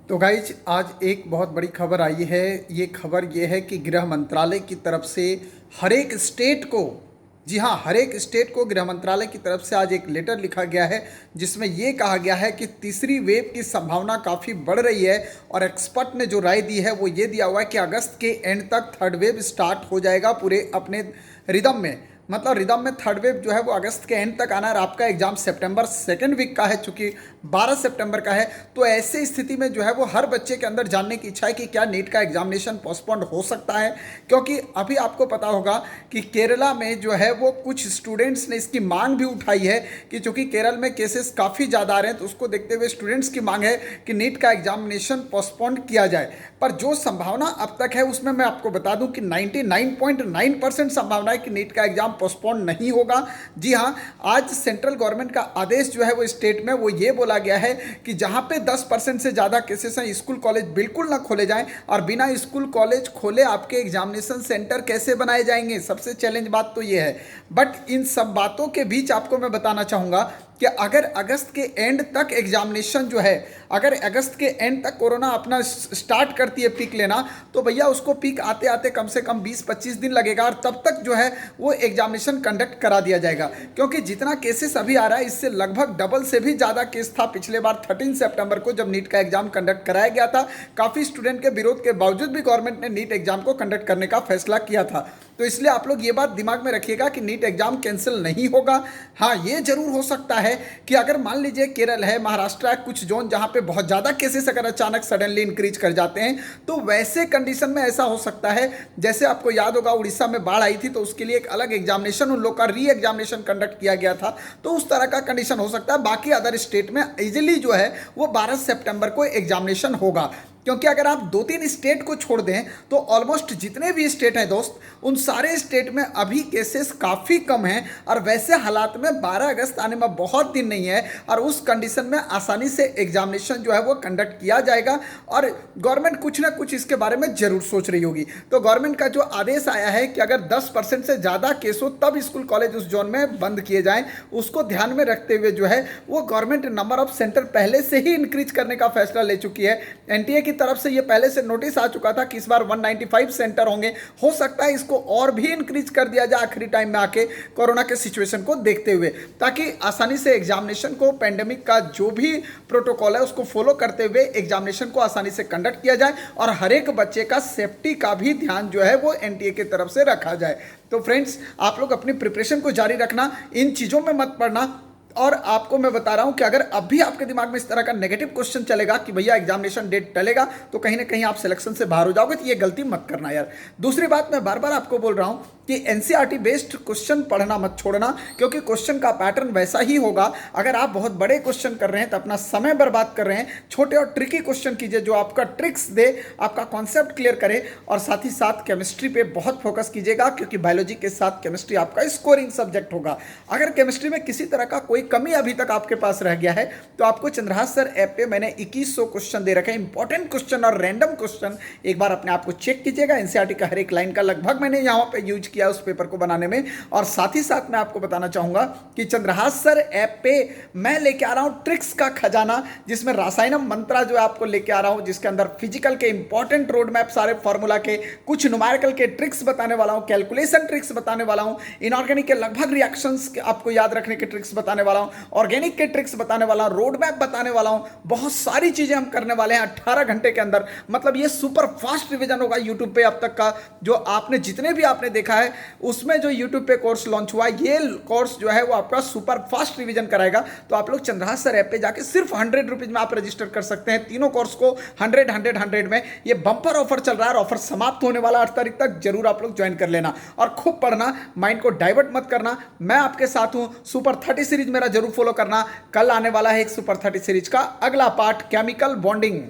तो गाइज आज एक बहुत बड़ी खबर आई है। ये खबर ये है कि गृह मंत्रालय की तरफ से हर एक स्टेट को, जी हाँ, हर एक स्टेट को गृह मंत्रालय की तरफ से आज एक लेटर लिखा गया है जिसमें ये कहा गया है कि तीसरी वेव की संभावना काफ़ी बढ़ रही है। और एक्सपर्ट ने जो राय दी है वो ये दिया हुआ है कि अगस्त के एंड तक थर्ड वेव स्टार्ट हो जाएगा पूरे अपने रिदम में। मतलब रिदम में थर्ड वेव जो है वो अगस्त के एंड तक आना है। और आपका एग्जाम सितंबर सेकेंड वीक का है, चूंकि 12 सितंबर का है। तो ऐसे स्थिति में जो है वो हर बच्चे के अंदर जानने की इच्छा है कि क्या नीट का एग्जामिनेशन पोस्टपोन्ड हो सकता है। क्योंकि अभी आपको पता होगा कि केरला में जो है वो कुछ स्टूडेंट्स ने इसकी मांग भी उठाई है कि चूंकि केरल में केसेस काफ़ी ज़्यादा आ रहे हैं, तो उसको देखते हुए स्टूडेंट्स की मांग है कि नीट का एग्जामिनेशन पोस्टपोन्ड किया जाए। पर जो संभावना अब तक है उसमें मैं आपको बता दूं कि 99.9% संभावना है कि नीट का एग्जाम पोस्टपोन नहीं होगा। जी हाँ, आज सेंट्रल गवर्नमेंट का आदेश जो है वो स्टेट में वो ये बोला गया है कि जहाँ पे 10% से ज़्यादा केसेस हैं, स्कूल कॉलेज बिल्कुल ना खोले जाएं। और बिना स्कूल कॉलेज खोले आपके एग्जामिनेशन सेंटर कैसे बनाए जाएंगे, सबसे चैलेंज बात तो ये है। बट इन सब बातों के बीच आपको मैं बताना चाहूँगा कि अगर अगस्त के एंड तक एग्जामिनेशन जो है, अगर अगस्त के एंड तक कोरोना अपना स्टार्ट करती है पीक लेना, तो भैया उसको पीक आते आते कम से कम 20-25 दिन लगेगा। और तब तक जो है वो एग्जामिनेशन कंडक्ट करा दिया जाएगा। क्योंकि जितना केसेस अभी आ रहा है इससे लगभग डबल से भी ज़्यादा केस था पिछले बार 13 सितंबर को जब नीट का एग्जाम कंडक्ट कराया गया था। काफ़ी स्टूडेंट के विरोध के बावजूद भी गवर्नमेंट ने नीट एग्जाम को कंडक्ट करने का फैसला किया था। तो इसलिए आप लोग ये बात दिमाग में रखिएगा कि नीट एग्जाम कैंसिल नहीं होगा। हाँ, ये जरूर हो सकता है कि अगर मान लीजिए केरल है, महाराष्ट्र है, कुछ जोन जहाँ पे बहुत ज़्यादा केसेस अगर अचानक सडनली इंक्रीज कर जाते हैं, तो वैसे कंडीशन में ऐसा हो सकता है। जैसे आपको याद होगा उड़ीसा में बाढ़ आई थी, तो उसके लिए एक अलग एग्जामिनेशन उन लोग का री एग्जामिनेशन कंडक्ट किया गया था। तो उस तरह का कंडीशन हो सकता है। बाकी अदर स्टेट में इजिली जो है वो 12 सितंबर को एग्जामिनेशन होगा। क्योंकि अगर आप 2-3 स्टेट को छोड़ दें तो ऑलमोस्ट जितने भी स्टेट हैं दोस्त, उन सारे स्टेट में अभी केसेस काफ़ी कम हैं। और वैसे हालात में 12 अगस्त आने में बहुत दिन नहीं है। और उस कंडीशन में आसानी से एग्जामिनेशन जो है वो कंडक्ट किया जाएगा। और गवर्नमेंट कुछ ना कुछ इसके बारे में जरूर सोच रही होगी। तो गवर्नमेंट का जो आदेश आया है कि अगर 10% से ज़्यादा केस हो तब स्कूल कॉलेज उस जोन में बंद किए जाएँ, उसको ध्यान में रखते हुए जो है वो गवर्नमेंट नंबर ऑफ सेंटर पहले से ही इंक्रीज करने का फैसला ले चुकी है। एनटीए की तरफ से ये पहले से नोटिस आ चुका था कि इस बार 195 सेंटर होंगे। हो सकता है इसको और भी इंक्रीज कर दिया जाए आखिरी टाइम में आके, कोरोना के सिचुएशन को देखते हुए, ताकि आसानी से एग्जामिनेशन को, पैंडेमिक का जो भी प्रोटोकॉल है उसको फॉलो करते हुए एग्जामिनेशन को आसानी से कंडक्ट किया जाए। और हर एक बच्चे का सेफ्टी का भी ध्यान जो है वो एनटीए की तरफ से रखा जाए। तो फ्रेंड्स, आप लोग अपनी प्रिपरेशन को जारी रखना, इन चीज़ों में मत पड़ना। और आपको मैं बता रहा हूं कि अगर अब भी आपके दिमाग में इस तरह का नेगेटिव क्वेश्चन चलेगा कि भैया एग्जामिनेशन डेट टलेगा, तो कहीं ना कहीं आप सिलेक्शन से बाहर हो जाओगे। तो ये गलती मत करना यार। दूसरी बात, मैं बार बार आपको बोल रहा हूं कि एनसीईआरटी बेस्ड क्वेश्चन पढ़ना मत छोड़ना, क्योंकि क्वेश्चन का पैटर्न वैसा ही होगा। अगर आप बहुत बड़े क्वेश्चन कर रहे हैं तो अपना समय बर्बाद कर रहे हैं। छोटे और ट्रिकी क्वेश्चन कीजिए जो आपका ट्रिक्स दे, आपका कॉन्सेप्ट क्लियर करे। और साथ ही साथ केमिस्ट्री पे बहुत फोकस कीजिएगा, क्योंकि बायोलॉजी के साथ केमिस्ट्री आपका स्कोरिंग सब्जेक्ट होगा। अगर केमिस्ट्री में किसी तरह का कोई कमी अभी तक आपके पास रह गया है तो आपको चंद्रहास सर ऐप पे मैंने 2100 क्वेश्चन दे रखे हैं, इंपॉर्टेंट क्वेश्चन और रैंडम क्वेश्चन। एक बार अपने आप को चेक कीजिएगा। एनसीईआरटी का हर एक लाइन का लगभग मैंने यहाँ पे यूज किया उस पेपर को बनाने में। और साथ ही साथ मैं आपको बताना चाहूंगा कि चंद्रहास सर ऐप पे मैं लेके आ रहा हूं ट्रिक्स का खजाना, जिसमें रासायनम मंत्रा जो आपको लेके आ रहा हूं, जिसके अंदर फिजिकल के इंपॉर्टेंट रोड मैप, सारे फॉर्मूला के, कुछ न्यूमेरिकल के ट्रिक्स बताने वाला हूं, कैलकुलेशन ट्रिक्स बताने वाला हूं, इनऑर्गेनिक के लगभग रिएक्शंस आपको याद रखने के ट्रिक्स बताने वाला हूं, ऑर्गेनिक के ट्रिक्स बताने वाला हूं, रोड मैप बताने वाला हूं। बहुत सारी चीजें हम करने वाले हैं 18 घंटे के अंदर। मतलब ये सुपर फास्ट रिवीजन होगा यूट्यूब पे अब तक का जो आपने जितने भी आपने देखा है उसमें जो यूट्यूब पे कोर्स लॉन्च हुआ, ये कोर्स जो है वो आपका सुपर फास्ट रिवीजन कराएगा। तो आप लोग चंद्रहास सर ऐप पे जाके सिर्फ 100 रुपीज में आप रजिस्टर कर सकते हैं तीनों कोर्स को 100 में। ये बंपर ऑफर चल रहा है और ऑफर समाप्त होने वाला 8 तारीख तक। जरूर आप लोग ज्वाइन कर लेना और खूब पढ़ना, माइंड को डाइवर्ट मत करना। मैं आपके साथ हूं। सुपर 30 सीरीज मेरा जरूर फॉलो करना। कल आने वाला है एक सुपर 30 सीरीज का अगला पार्ट, केमिकल बॉन्डिंग।